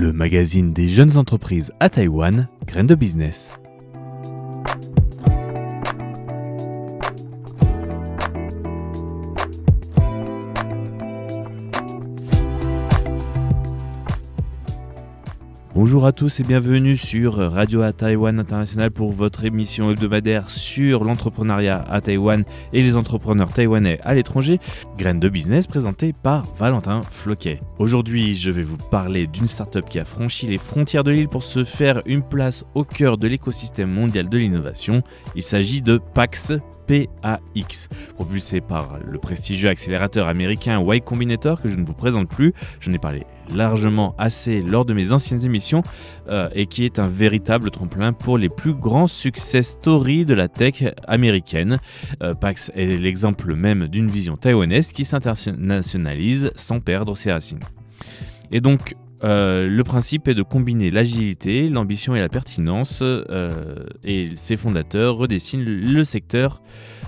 le magazine des jeunes entreprises à Taïwan, Graines de Business. Bonjour à tous et bienvenue sur Radio à Taïwan International pour votre émission hebdomadaire sur l'entrepreneuriat à Taïwan et les entrepreneurs taïwanais à l'étranger, Graines de Business présentée par Valentin Floquet. Aujourd'hui, je vais vous parler d'une start-up qui a franchi les frontières de l'île pour se faire une place au cœur de l'écosystème mondial de l'innovation. Il s'agit de PAX. PAX, propulsé par le prestigieux accélérateur américain Y Combinator que je ne vous présente plus. J'en ai parlé largement assez lors de mes anciennes émissions et qui est un véritable tremplin pour les plus grands success stories de la tech américaine. PAX est l'exemple même d'une vision taïwanaise qui s'internationalise sans perdre ses racines. Et donc, le principe est de combiner l'agilité, l'ambition et la pertinence et ses fondateurs redessinent le secteur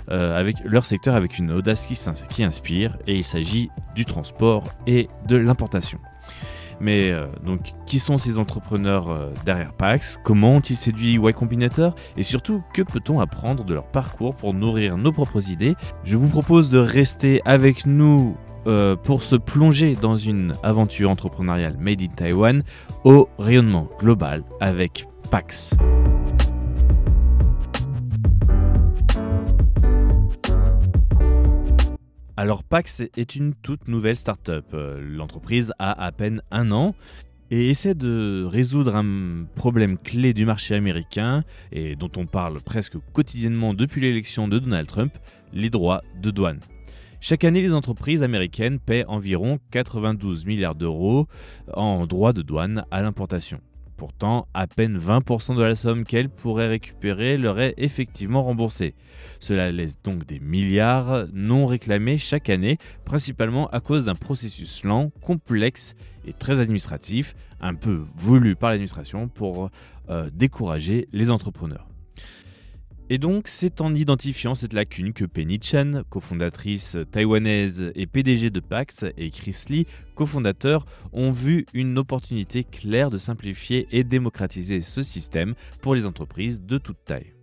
avec leur secteur avec une audace qui inspire et il s'agit du transport et de l'importation. Mais donc, qui sont ces entrepreneurs derrière PAX? Comment ont-ils séduit Y Combinator? Et surtout, que peut-on apprendre de leur parcours pour nourrir nos propres idées? Je vous propose de rester avec nous pour se plonger dans une aventure entrepreneuriale made in Taïwan au rayonnement global avec PAX. Alors PAX est une toute nouvelle start-up. L'entreprise a à peine 1 an et essaie de résoudre un problème clé du marché américain et dont on parle presque quotidiennement depuis l'élection de Donald Trump, les droits de douane. Chaque année, les entreprises américaines paient environ 92 milliards d'euros en droits de douane à l'importation. Pourtant, à peine 20% de la somme qu'elles pourraient récupérer leur est effectivement remboursée. Cela laisse donc des milliards non réclamés chaque année, principalement à cause d'un processus lent, complexe et très administratif, un peu voulu par l'administration pour décourager les entrepreneurs. Et donc, c'est en identifiant cette lacune que Penny Chen, cofondatrice taïwanaise et PDG de PAX, et Chris Lee, cofondateur, ont vu une opportunité claire de simplifier et démocratiser ce système pour les entreprises de toute taille.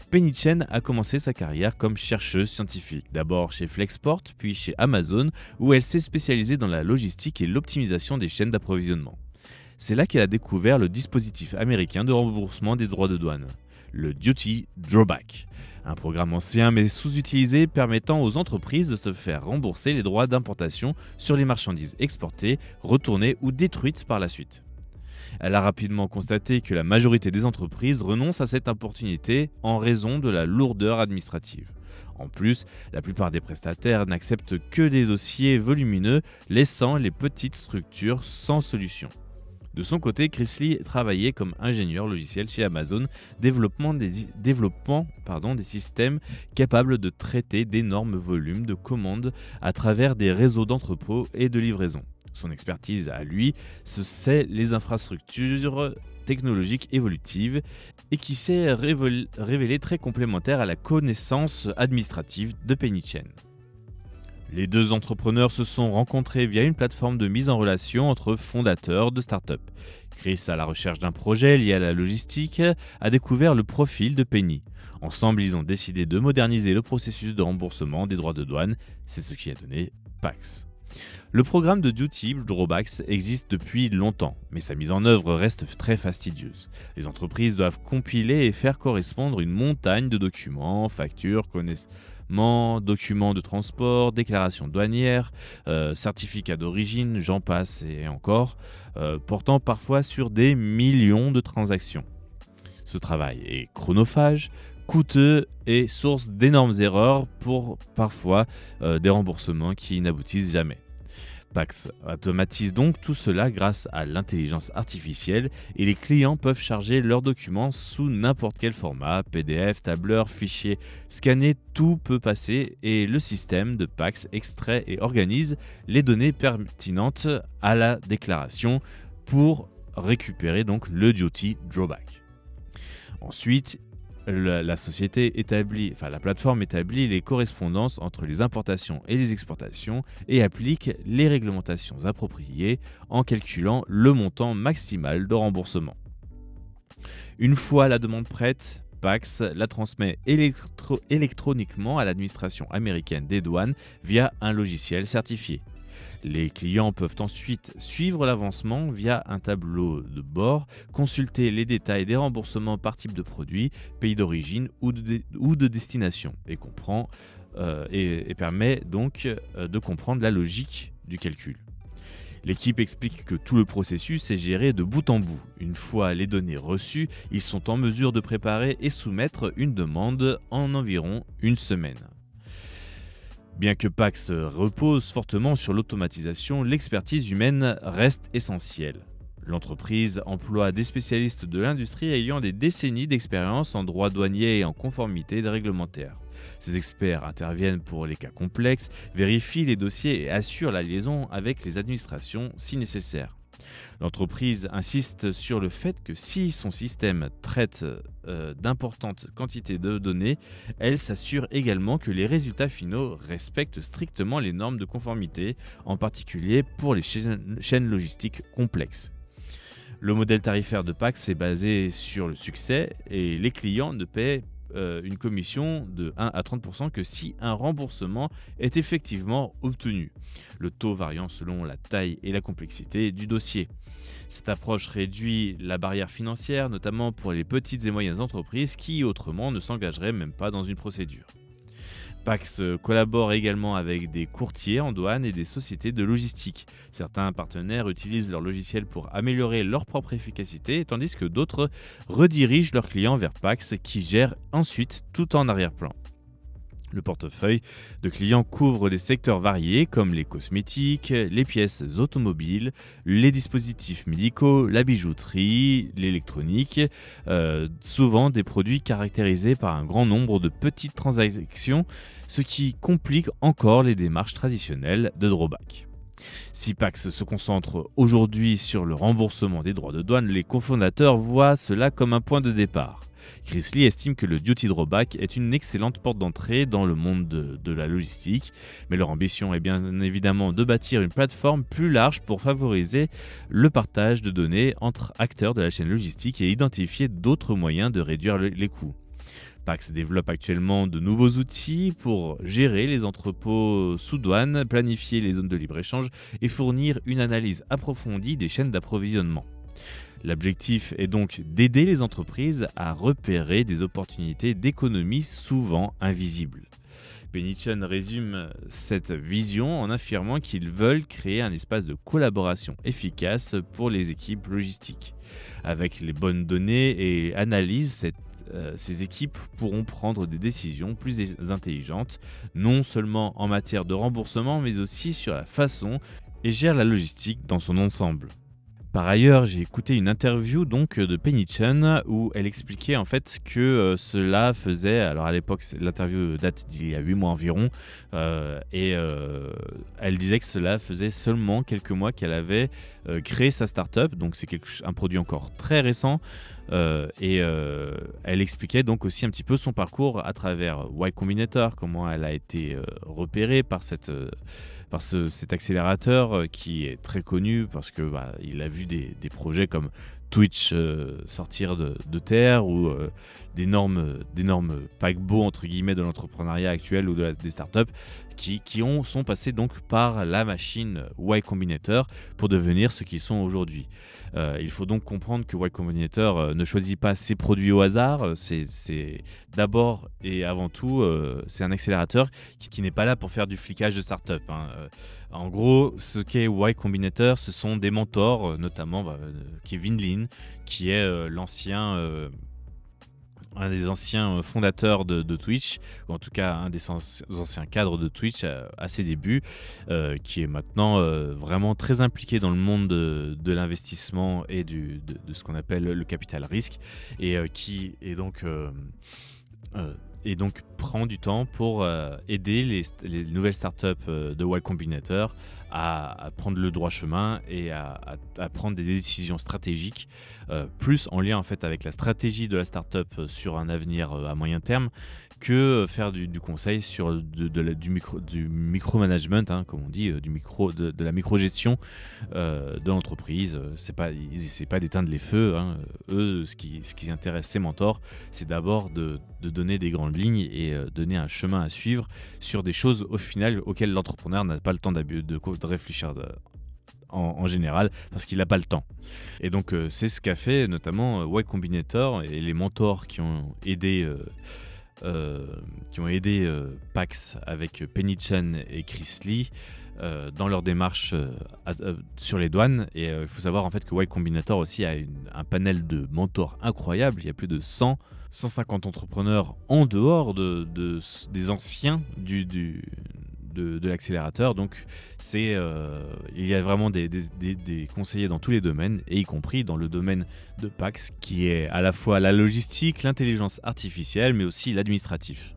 Penny Chen a commencé sa carrière comme chercheuse scientifique, d'abord chez Flexport, puis chez Amazon, où elle s'est spécialisée dans la logistique et l'optimisation des chaînes d'approvisionnement. C'est là qu'elle a découvert le dispositif américain de remboursement des droits de douane, le Duty Drawback, un programme ancien mais sous-utilisé permettant aux entreprises de se faire rembourser les droits d'importation sur les marchandises exportées, retournées ou détruites par la suite. Elle a rapidement constaté que la majorité des entreprises renoncent à cette opportunité en raison de la lourdeur administrative. En plus, la plupart des prestataires n'acceptent que des dossiers volumineux, laissant les petites structures sans solution. De son côté, Chris Lee travaillait comme ingénieur logiciel chez Amazon, développant des systèmes capables de traiter d'énormes volumes de commandes à travers des réseaux d'entrepôts et de livraison. Son expertise à lui, c'est les infrastructures technologiques évolutives et qui s'est révélée très complémentaire à la connaissance administrative de Penny Chen. Les deux entrepreneurs se sont rencontrés via une plateforme de mise en relation entre fondateurs de start-up. Chris, à la recherche d'un projet lié à la logistique, a découvert le profil de Penny. Ensemble, ils ont décidé de moderniser le processus de remboursement des droits de douane. C'est ce qui a donné PAX. Le programme de Duty Drawbacks existe depuis longtemps, mais sa mise en œuvre reste très fastidieuse. Les entreprises doivent compiler et faire correspondre une montagne de documents, factures, documents de transport, déclarations douanières, certificats d'origine, j'en passe et encore, portant parfois sur des millions de transactions. Ce travail est chronophage, coûteux et source d'énormes erreurs pour parfois des remboursements qui n'aboutissent jamais. PAX automatise donc tout cela grâce à l'intelligence artificielle et les clients peuvent charger leurs documents sous n'importe quel format, PDF, tableur, fichier, scanner, tout peut passer et le système de PAX extrait et organise les données pertinentes à la déclaration pour récupérer donc le Duty Drawback. Ensuite, La société établit, enfin la plateforme établit les correspondances entre les importations et les exportations et applique les réglementations appropriées en calculant le montant maximal de remboursement. Une fois la demande prête, Pax la transmet électroniquement à l'administration américaine des douanes via un logiciel certifié. Les clients peuvent ensuite suivre l'avancement via un tableau de bord, consulter les détails des remboursements par type de produit, pays d'origine ou de destination, et permet donc de comprendre la logique du calcul. L'équipe explique que tout le processus est géré de bout en bout. Une fois les données reçues, ils sont en mesure de préparer et soumettre une demande en environ une semaine. Bien que Pax repose fortement sur l'automatisation, l'expertise humaine reste essentielle. L'entreprise emploie des spécialistes de l'industrie ayant des décennies d'expérience en droit douanier et en conformité réglementaire. Ces experts interviennent pour les cas complexes, vérifient les dossiers et assurent la liaison avec les administrations si nécessaire. L'entreprise insiste sur le fait que si son système traite d'importantes quantités de données, elle s'assure également que les résultats finaux respectent strictement les normes de conformité, en particulier pour les chaînes logistiques complexes. Le modèle tarifaire de Pax est basé sur le succès et les clients ne paient une commission de 1 à 30% que si un remboursement est effectivement obtenu, le taux variant selon la taille et la complexité du dossier. Cette approche réduit la barrière financière, notamment pour les petites et moyennes entreprises qui autrement ne s'engageraient même pas dans une procédure. Pax collabore également avec des courtiers en douane et des sociétés de logistique. Certains partenaires utilisent leur logiciel pour améliorer leur propre efficacité, tandis que d'autres redirigent leurs clients vers Pax qui gère ensuite tout en arrière-plan. Le portefeuille de clients couvre des secteurs variés comme les cosmétiques, les pièces automobiles, les dispositifs médicaux, la bijouterie, l'électronique, souvent des produits caractérisés par un grand nombre de petites transactions, ce qui complique encore les démarches traditionnelles de drawback. Si Pax se concentre aujourd'hui sur le remboursement des droits de douane, les cofondateurs voient cela comme un point de départ. Chris Lee estime que le duty drawback est une excellente porte d'entrée dans le monde de la logistique, mais leur ambition est bien évidemment de bâtir une plateforme plus large pour favoriser le partage de données entre acteurs de la chaîne logistique et identifier d'autres moyens de réduire les coûts. Pax développe actuellement de nouveaux outils pour gérer les entrepôts sous douane, planifier les zones de libre-échange et fournir une analyse approfondie des chaînes d'approvisionnement. L'objectif est donc d'aider les entreprises à repérer des opportunités d'économie souvent invisibles. Penichen résume cette vision en affirmant qu'ils veulent créer un espace de collaboration efficace pour les équipes logistiques. Avec les bonnes données et analyses, ces équipes pourront prendre des décisions plus intelligentes, non seulement en matière de remboursement, mais aussi sur la façon et gère la logistique dans son ensemble. Par ailleurs, j'ai écouté une interview donc de Penichen où elle expliquait en fait que cela faisait, alors à l'époque l'interview date d'il y a 8 mois environ, elle disait que cela faisait seulement quelques mois qu'elle avait créé sa startup, donc c'est un produit encore très récent, elle expliquait donc aussi un petit peu son parcours à travers Y Combinator, comment elle a été repérée par cet accélérateur qui est très connu parce que il a vu des projets comme Twitch sortir de terre ou d'énormes paquebots entre guillemets de l'entrepreneuriat actuel ou des startups qui sont passés donc par la machine Y Combinator pour devenir ce qu'ils sont aujourd'hui. Il faut donc comprendre que Y Combinator ne choisit pas ses produits au hasard, c'est d'abord et avant tout c'est un accélérateur qui n'est pas là pour faire du flicage de start-up. En gros, ce qu'est Y Combinator, ce sont des mentors, notamment Kevin Lin, qui est un des anciens fondateurs de Twitch, ou en tout cas un des anciens cadres de Twitch à ses débuts, qui est maintenant vraiment très impliqué dans le monde de l'investissement et de ce qu'on appelle le capital risque, et qui est donc et donc prend du temps pour aider les nouvelles startups de Y Combinator à prendre le droit chemin et à prendre des décisions stratégiques, plus en lien en fait avec la stratégie de la startup sur un avenir à moyen terme, que faire du conseil sur du micromanagement, hein, comme on dit, de la microgestion de l'entreprise. Ils n'essaient pas d'éteindre les feux, hein. Eux, ce qui intéresse ces mentors, c'est d'abord de donner des grandes lignes et donner un chemin à suivre sur des choses au final auxquelles l'entrepreneur n'a pas le temps de réfléchir en général, parce qu'il n'a pas le temps. Et donc c'est ce qu'a fait notamment Y Combinator et les mentors qui ont aidé Pax avec Penny Chen et Chris Lee dans leur démarche sur les douanes. Et il faut savoir en fait que Y Combinator aussi a un panel de mentors incroyable. Il y a plus de 150 entrepreneurs en dehors des anciens de l'accélérateur. Donc il y a vraiment des conseillers dans tous les domaines, et y compris dans le domaine de Pax, qui est à la fois la logistique, l'intelligence artificielle, mais aussi l'administratif.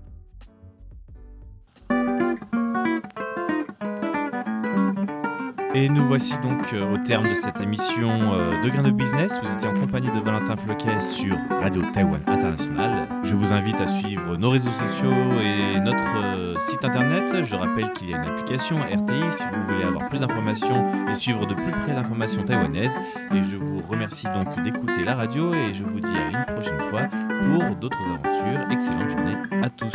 Et nous voici donc au terme de cette émission de Grain de Business. Vous étiez en compagnie de Valentin Floquet sur Radio Taïwan International. Je vous invite à suivre nos réseaux sociaux et notre site internet. Je rappelle qu'il y a une application RTI si vous voulez avoir plus d'informations et suivre de plus près l'information taïwanaise. Et je vous remercie donc d'écouter la radio, et je vous dis à une prochaine fois pour d'autres aventures. Excellente journée à tous.